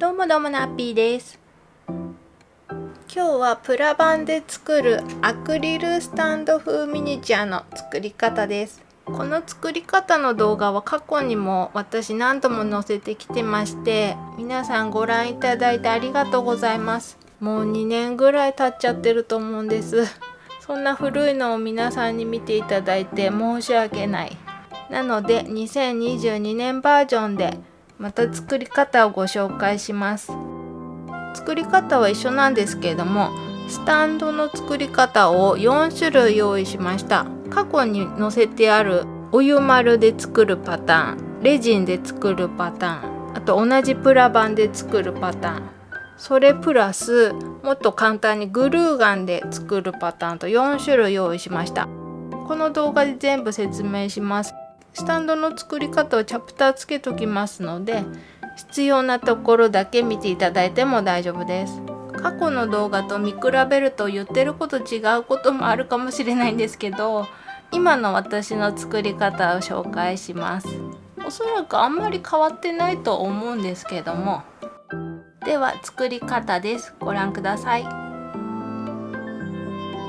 どうもナッピーです。今日はプラバンで作るアクリルスタンド風ミニチュアの作り方です。この作り方の動画は過去にも私何度も載せてきてまして、皆さんご覧いただいてありがとうございます。もう2年ぐらい経っちゃってると思うんです。そんな古いのを皆さんに見ていただいて申し訳ない。なので2022年バージョンでまた作り方をご紹介します。作り方は一緒なんですけれども、スタンドの作り方を4種類用意しました。過去に載せてあるお湯丸で作るパターン、レジンで作るパターン、あと同じプラバンで作るパターン、それプラスもっと簡単にグルーガンで作るパターンと4種類用意しました。この動画で全部説明します。スタンドの作り方をチャプターつけときますので、必要なところだけ見ていただいても大丈夫です。過去の動画と見比べると言ってること違うこともあるかもしれないんですけど、今の私の作り方を紹介します。おそらくあんまり変わってないと思うんですけども。では作り方です。ご覧ください。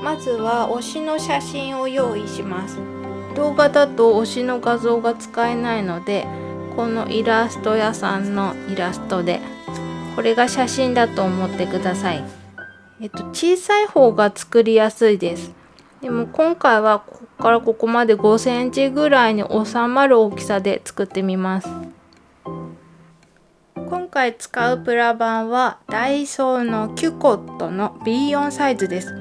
まずは推しの写真を用意します。動画だと推しの画像が使えないので、このイラスト屋さんのイラストで、これが写真だと思ってください。小さい方が作りやすいです。でも今回はここからここまで5センチぐらいに収まる大きさで作ってみます。今回使うプラバンはダイソーのキュコットの B4 サイズです。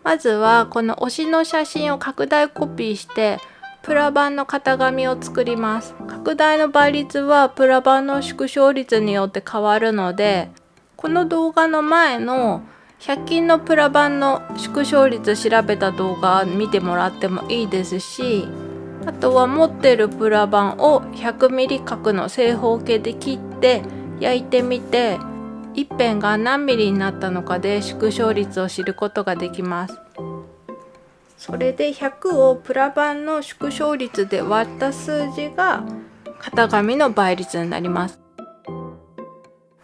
まずはこの推しの写真を拡大コピーしてプラバンの型紙を作ります。拡大の倍率はプラバンの縮小率によって変わるので、この動画の前の100均のプラバンの縮小率調べた動画見てもらってもいいですし、あとは持ってるプラバンを 100mm 角の正方形で切って焼いてみて、一辺が何ミリになったのかで縮小率を知ることができます。それで100をプラバンの縮小率で割った数字が型紙の倍率になります。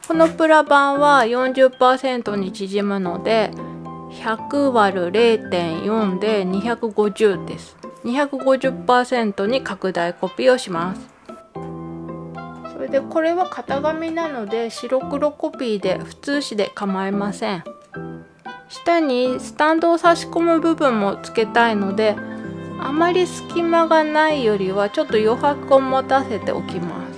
このプラバンは 40% に縮むので 100÷0.4 で250です。250% に拡大コピーをします。それでこれは型紙なので白黒コピーで普通紙で構いません。下にスタンドを差し込む部分もつけたいので、あまり隙間がないよりはちょっと余白を持たせておきます。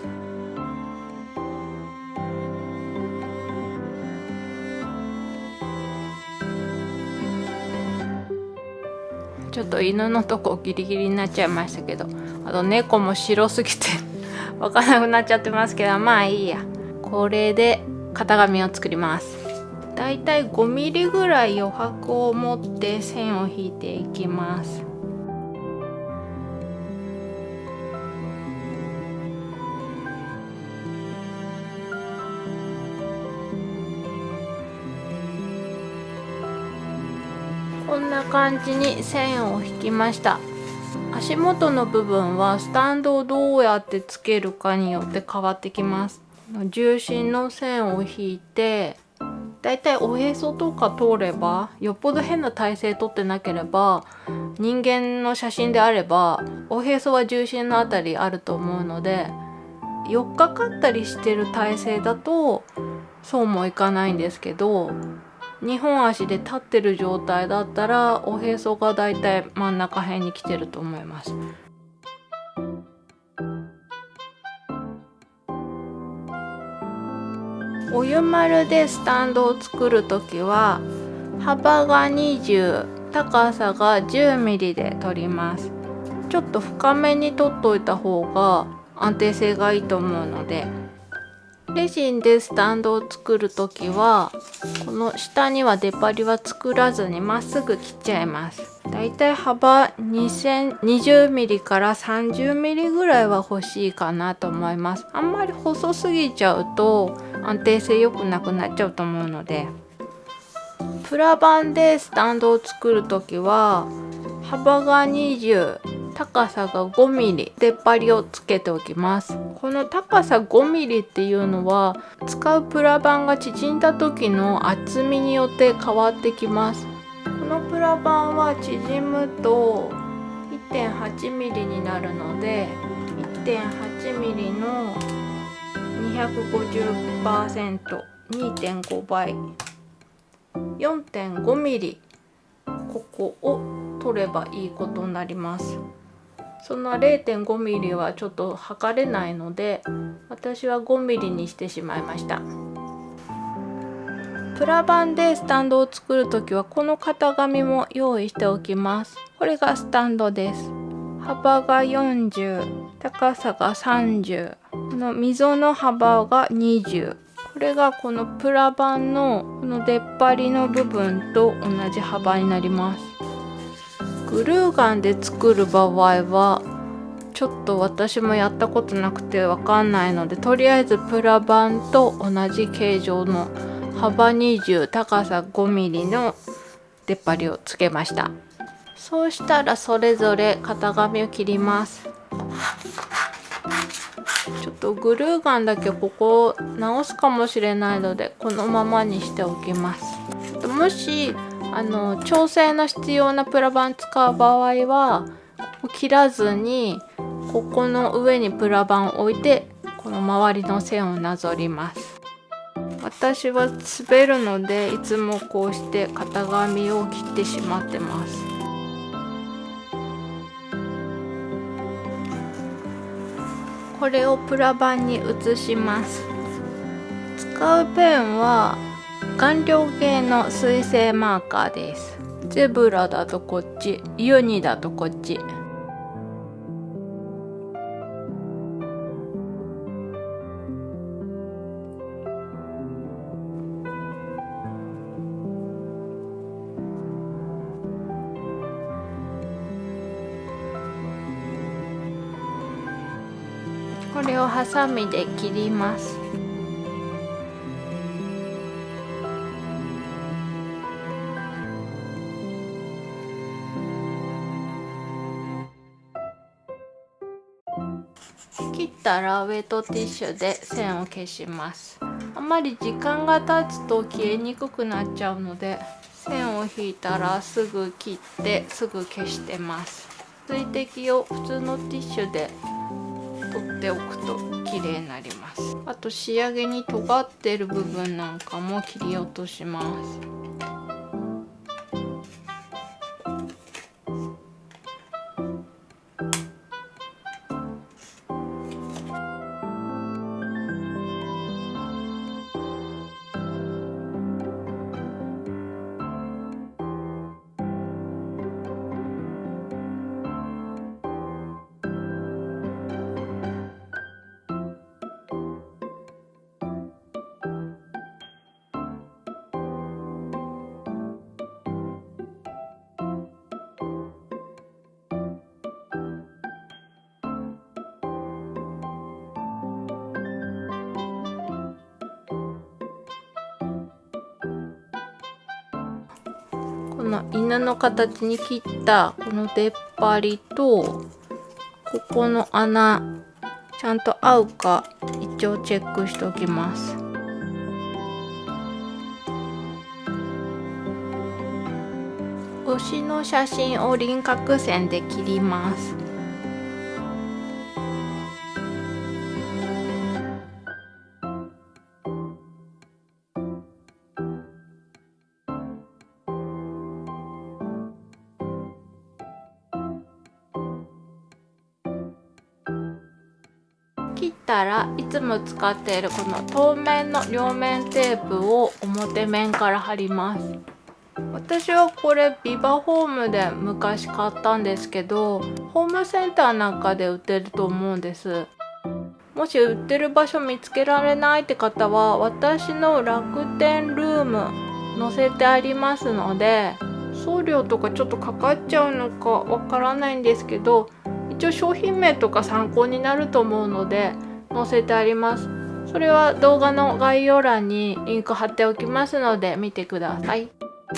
ちょっと犬のとこギリギリになっちゃいましたけど、あと猫も白すぎてわからなくなっちゃってますけど、まあいいや。これで型紙を作ります。だいたい5ミリぐらい余白を持って線を引いていきます。こんな感じに線を引きました。足元の部分はスタンドをどうやってつけるかによって変わってきます。重心の線を引いて、だいたいおへそとか通れば、よっぽど変な体勢とってなければ、人間の写真であればおへそは重心のあたりあると思うので、寄っかかったりしてる体勢だとそうもいかないんですけど、2本足で立ってる状態だったらおへそがだいたい真ん中辺に来てると思います。お湯丸でスタンドを作るときは幅が20、高さが10ミリで取ります。ちょっと深めに取っといた方が安定性がいいと思うので、レジンでスタンドを作るときはこの下には出っ張りは作らずにまっすぐ切っちゃいます。だいたい幅20ミリから30ミリぐらいは欲しいかなと思います。あんまり細すぎちゃうと安定性良くなくなっちゃうと思うので、プラバンでスタンドを作るときは幅が20、高さが5ミリ出っ張りをつけておきます。この高さ5ミリっていうのは使うプラバンが縮んだ時の厚みによって変わってきます。このプラバンは縮むと 1.8 ミリになるので 1.8 ミリの 250%、2.5 倍、4.5 ミリ、ここを取ればいいことになります。その 0.5 ミリはちょっと測れないので、私は5ミリにしてしまいました。プラバンでスタンドを作るときはこの型紙も用意しておきます。これがスタンドです。幅が40、高さが30、この溝の幅が20。これがこのプラバンのこの出っ張りの部分と同じ幅になります。グルーガンで作る場合はちょっと私もやったことなくてわかんないので、とりあえずプラバンと同じ形状の幅20、高さ5ミリの出っ張りをつけました。そうしたらそれぞれ型紙を切ります。ちょっとグルーガンだけここを直すかもしれないのでこのままにしておきます。もし調整の必要なプラバン使う場合は切らずにここの上にプラバンを置いてこの周りの線をなぞります。私は滑るのでいつもこうして型紙を切ってしまってます。これをプラバンに移します。使うペンは顔料系の水性マーカーです。ゼブラだとこっち、ユニだとこっち。これをハサミで切ります。切ったらウェットティッシュで線を消します。あまり時間が経つと消えにくくなっちゃうので、線を引いたらすぐ切ってすぐ消してます。水滴を普通のティッシュで取っておくと綺麗になります。あと仕上げに尖ってる部分なんかも切り落とします。この犬の形に切ったこの出っ張りとここの穴ちゃんと合うか一応チェックしておきます。推しの写真を輪郭線で切ります。切ったらいつも使っているこの透明の両面テープを表面から貼ります。私はこれビバホームで昔買ったんですけど、ホームセンターなんかで売ってると思うんです。もし売ってる場所見つけられないって方は私の楽天ルーム載せてありますので、送料とかちょっとかかっちゃうのかわからないんですけど、一応商品名とか参考になると思うので載せてあります。それは動画の概要欄にリンク貼っておきますので見てください。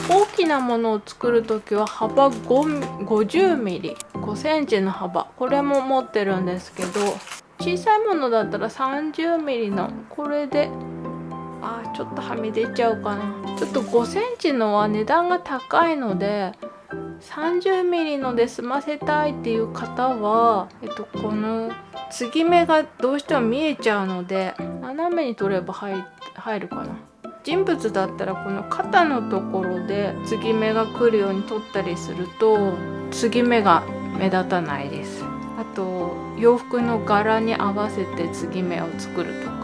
大きなものを作る時は幅50ミリ、5センチの幅、これも持ってるんですけど、小さいものだったら30ミリのこれで、ちょっとはみ出ちゃうかな。ちょっと5センチのは値段が高いので、30ミリので済ませたいっていう方は、この継ぎ目がどうしても見えちゃうので、斜めに取れば入るかな。人物だったらこの肩のところで継ぎ目が来るように取ったりすると継ぎ目が目立たないです。あと洋服の柄に合わせて継ぎ目を作るとか。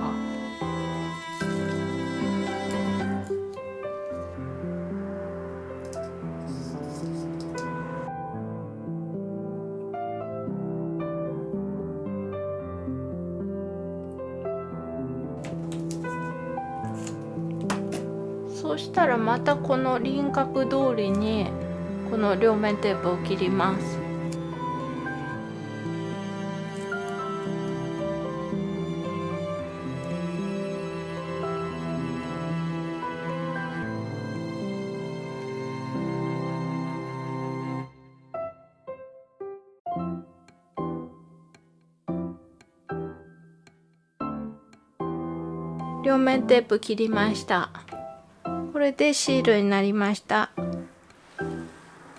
そうしたらまたこの輪郭通りにこの両面テープを切ります。両面テープ切りました。これでシールになりました。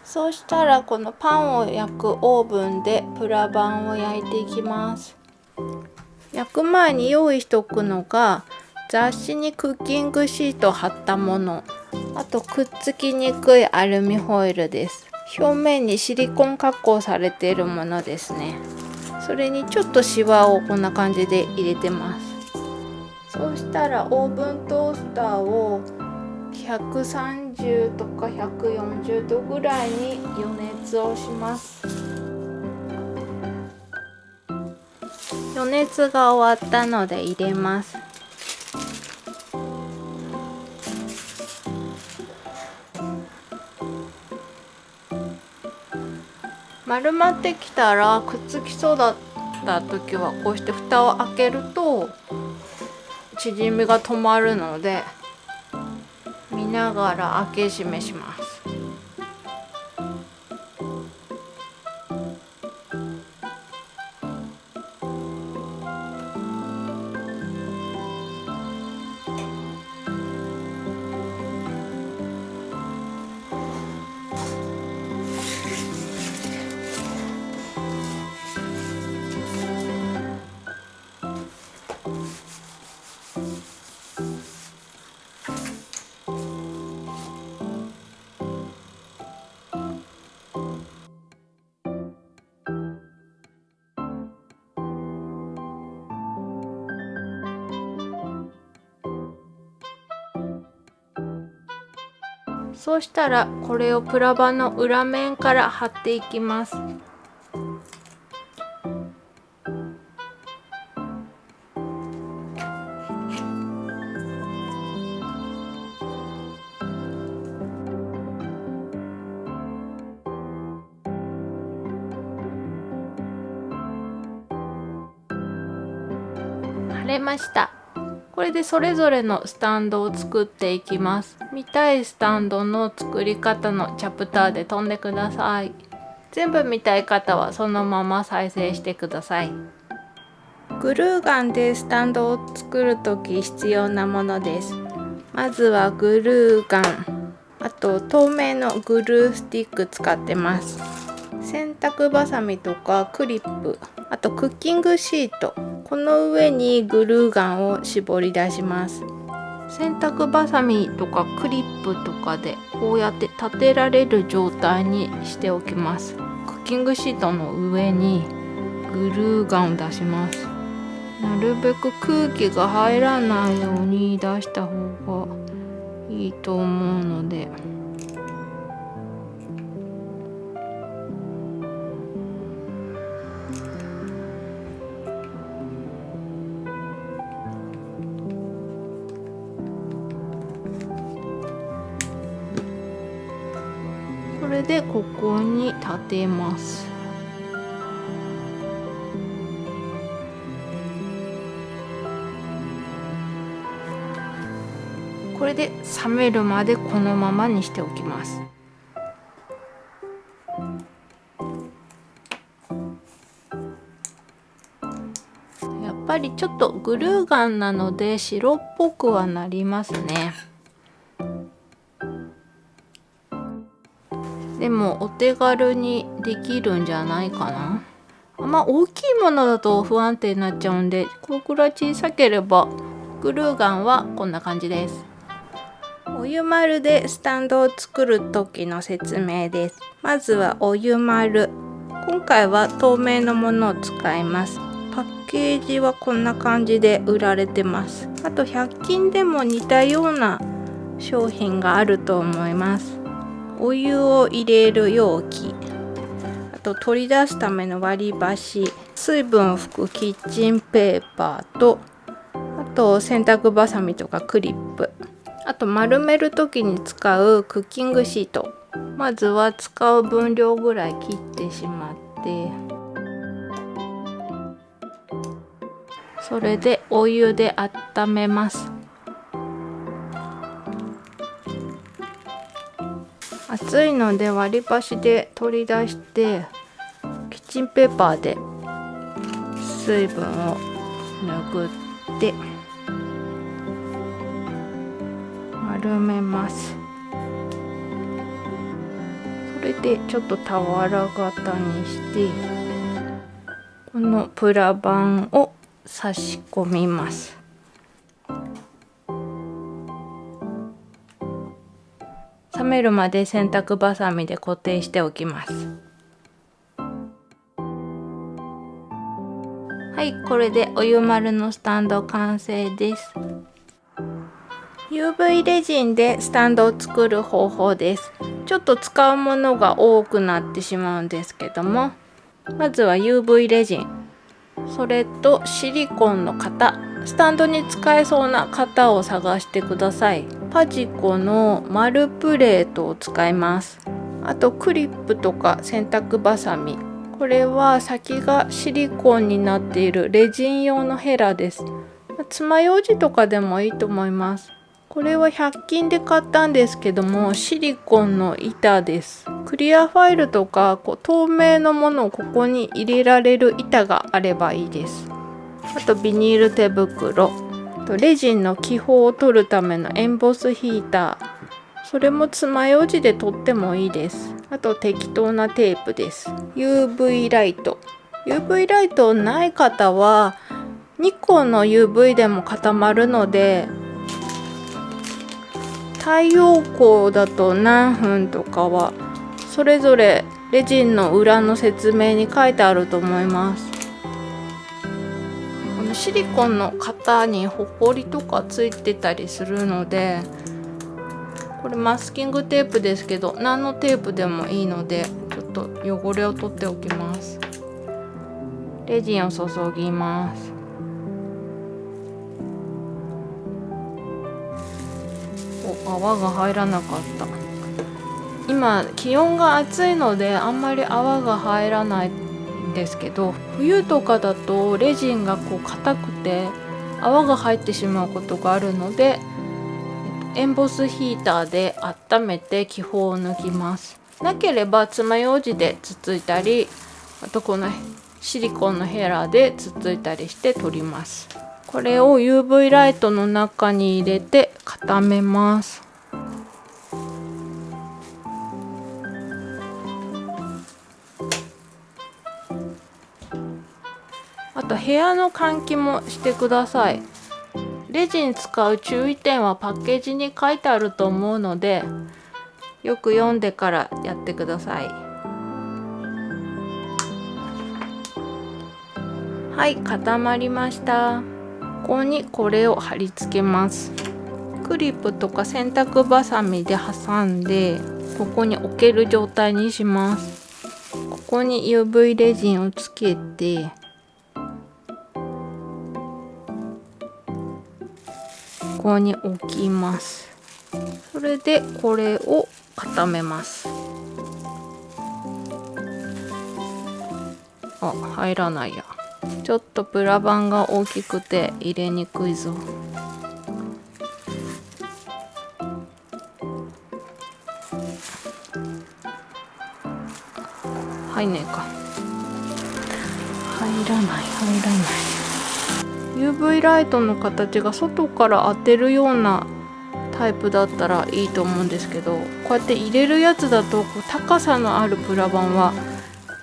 そうしたらこのパンを焼くオーブンでプラバンを焼いていきます。焼く前に用意しておくのが雑誌にクッキングシートを貼ったもの、あとくっつきにくいアルミホイルです。表面にシリコン加工されているものですね。それにちょっとシワをこんな感じで入れてます。そうしたらオーブントースターを130とか140度ぐらいに予熱をします。予熱が終わったので入れます。丸まってきたらくっつきそうだった時はこうして蓋を開けると縮みが止まるので見ながら開け閉めします。そうしたらこれをプラバンの裏面から貼っていきます。貼れました。これでそれぞれのスタンドを作っていきます。見たいスタンドの作り方のチャプターで飛んでください。全部見たい方はそのまま再生してください。グルーガンでスタンドを作るとき必要なものです。まずはグルーガン、あと透明のグルースティック使ってます。洗濯バサミとかクリップ、あとクッキングシート、この上にグルーガンを絞り出します。洗濯バサミとかクリップとかでこうやって立てられる状態にしておきます。クッキングシートの上にグルーガンを出します。なるべく空気が入らないように出した方がいいと思うので。これでここに立てます。これで冷めるまでこのままにしておきます。やっぱりちょっとグルーガンなので白っぽくはなりますね。でもお手軽にできるんじゃないかな。大きいものだと不安定になっちゃうんで、このくらい小さければグルーガンはこんな感じです。お湯丸でスタンドを作る時の説明です。まずはお湯丸。今回は透明のものを使います。パッケージはこんな感じで売られてます。あと100均でも似たような商品があると思います。お湯を入れる容器、あと取り出すための割り箸、水分を拭くキッチンペーパーと、あと洗濯バサミとかクリップ、あと丸める時に使うクッキングシート。まずは使う分量ぐらい切ってしまって、それでお湯で温めます。熱いので割り箸で取り出してキッチンペーパーで水分を拭って丸めます。それでちょっと俵型にしてこのプラバンを差し込みます。冷めるまで洗濯バサミで固定しておきます。はい、これでお湯丸のスタンド完成です。UV レジンでスタンドを作る方法です。ちょっと使うものが多くなってしまうんですけども、まずは UV レジン、それとシリコンの型、スタンドに使えそうな型を探してください。パジコの丸プレートを使います。あとクリップとか洗濯バサミ、これは先がシリコンになっているレジン用のヘラです。爪楊枝とかでもいいと思います。これは100均で買ったんですけども、シリコンの板です。クリアファイルとか透明のものをここに入れられる板があればいいです。あとビニール手袋、レジンの気泡を取るためのエンボスヒーター、それも爪楊枝で取ってもいいです。あと適当なテープです。 UV ライト、 UV ライトない方は2個の UV でも固まるので、太陽光だと何分とかはそれぞれレジンの裏の説明に書いてあると思います。このシリコンの型にホコリとかついてたりするので、これマスキングテープですけど何のテープでもいいのでちょっと汚れを取っておきます。レジンを注ぎます。泡が入らなかった。今気温が暑いのであんまり泡が入らないんですけど、冬とかだとレジンが硬くて泡が入ってしまうことがあるので、エンボスヒーターで温めて気泡を抜きます。なければ爪楊枝でつついたり、あとこのシリコンのヘラでつついたりして取ります。これを UV ライトの中に入れて固めます。あと部屋の換気もしてください。レジン使う注意点はパッケージに書いてあると思うので、よく読んでからやってください。はい、固まりました。ここにこれを貼り付けます。クリップとか洗濯バサミで挟んでここに置ける状態にします。ここに UV レジンをつけてここに置きます。それでこれを固めます。入らないや。ちょっとプラバンが大きくて入れにくいぞ。入んないか。入らない。UV ライトの形が外から当てるようなタイプだったらいいと思うんですけど、こうやって入れるやつだと高さのあるプラバンは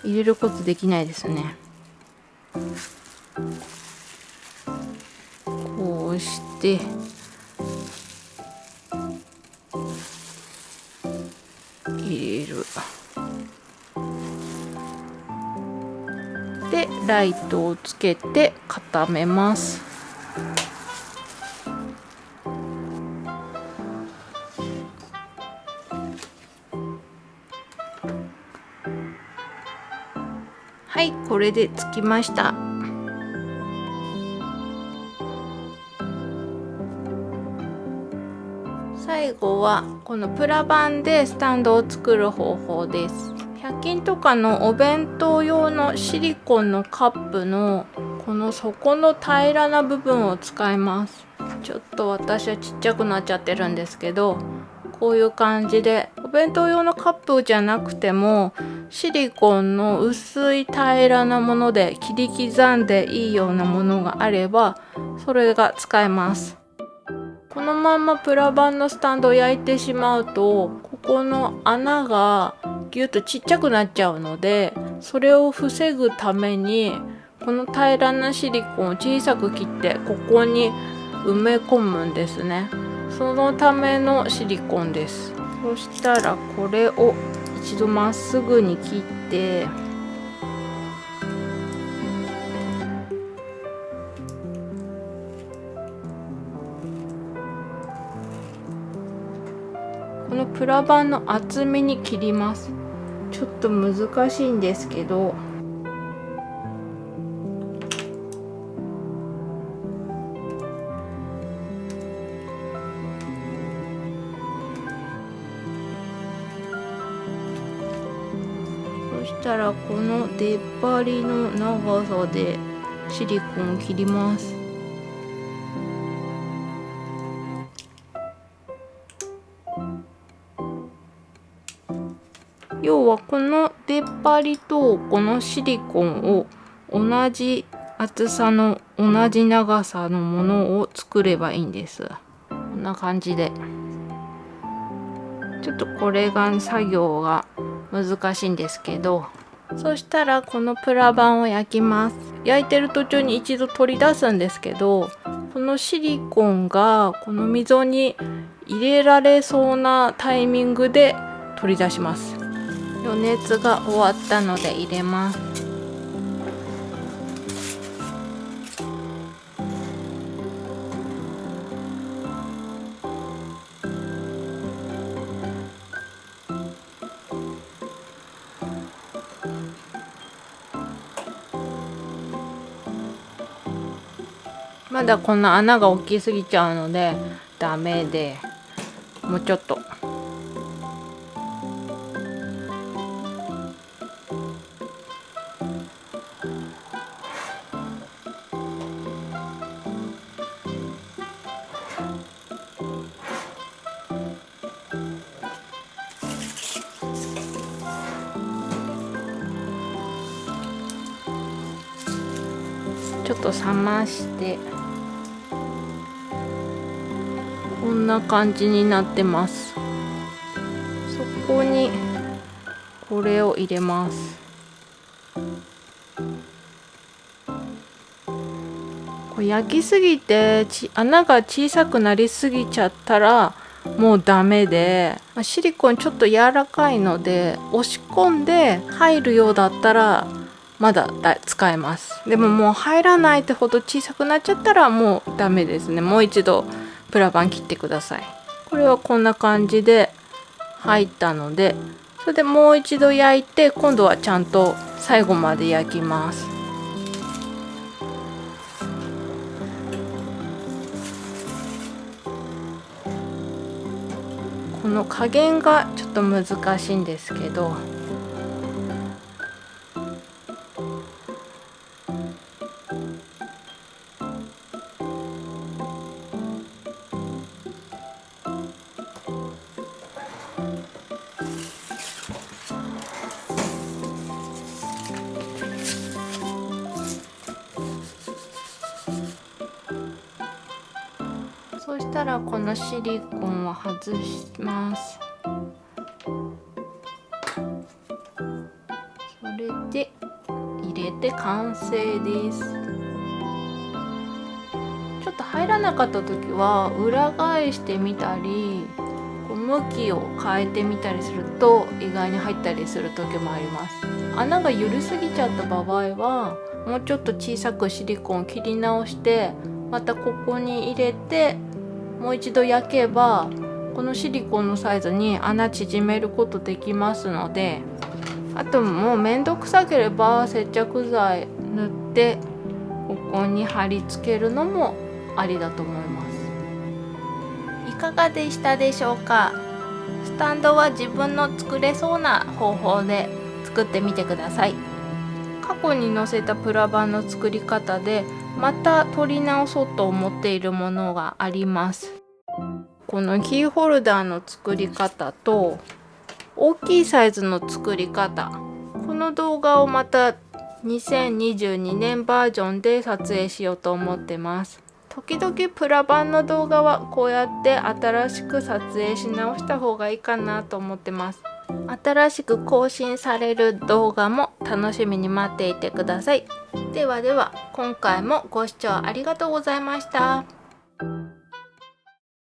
入れることできないですね。こうして入れる。でライトをつけて固めます。はい、これでつきました。最後はこのプラバンでスタンドを作る方法です。100均とかのお弁当用のシリコンのカップのこの底の平らな部分を使います。ちょっと私はちっちゃくなっちゃってるんですけど、こういう感じでお弁当用のカップじゃなくてもシリコンの薄い平らなもので切り刻んでいいようなものがあればそれが使えます。このまんまプラバンのスタンドを焼いてしまうとここの穴がギュッとちっちゃくなっちゃうので、それを防ぐためにこの平らなシリコンを小さく切ってここに埋め込むんですね。そのためのシリコンです。そしたらこれを一度まっすぐに切って、このプラバンの厚みに切ります。ちょっと難しいんですけど、そしたらこの出っ張りの長さでシリコンを切ります。要はこの出っ張りとこのシリコンを同じ厚さの同じ長さのものを作ればいいんです。こんな感じで。ちょっとこれが作業が難しいんですけど、そしたらこのプラバンを焼きます。焼いてる途中に一度取り出すんですけど、このシリコンがこの溝に入れられそうなタイミングで取り出します。余熱が終わったので入れます。まだこの穴が大きすぎちゃうのでダメで、もうちょっと。ちょっと冷ましてこんな感じになってます。そこにこれを入れます。これ焼きすぎて穴が小さくなりすぎちゃったらもうダメで、シリコンちょっと柔らかいので押し込んで入るようだったらまだ使えます。でももう入らないってほど小さくなっちゃったらもうダメですね。もう一度プラバン切ってください。これはこんな感じで入ったので、それでもう一度焼いて今度はちゃんと最後まで焼きます。この加減がちょっと難しいんですけど、らこのシリコンを外します。それで入れて完成です。ちょっと入らなかった時は裏返してみたり、向きを変えてみたりすると意外に入ったりする時もあります。穴が緩すぎちゃった場合はもうちょっと小さくシリコンを切り直して、またここに入れてもう一度焼けばこのシリコンのサイズに穴縮めることできますので、あともうめんどくさければ接着剤塗ってここに貼り付けるのもありだと思います。いかがでしたでしょうか。スタンドは自分の作れそうな方法で作ってみてください。過去に載せたプラ板の作り方でまた取り直そうと思っているものがあります。このキーホルダーの作り方と大きいサイズの作り方、この動画をまた2022年バージョンで撮影しようと思ってます。時々プラ板の動画はこうやって新しく撮影し直した方がいいかなと思ってます。新しく更新される動画も楽しみに待っていてください。ではでは、今回もご視聴ありがとうございました。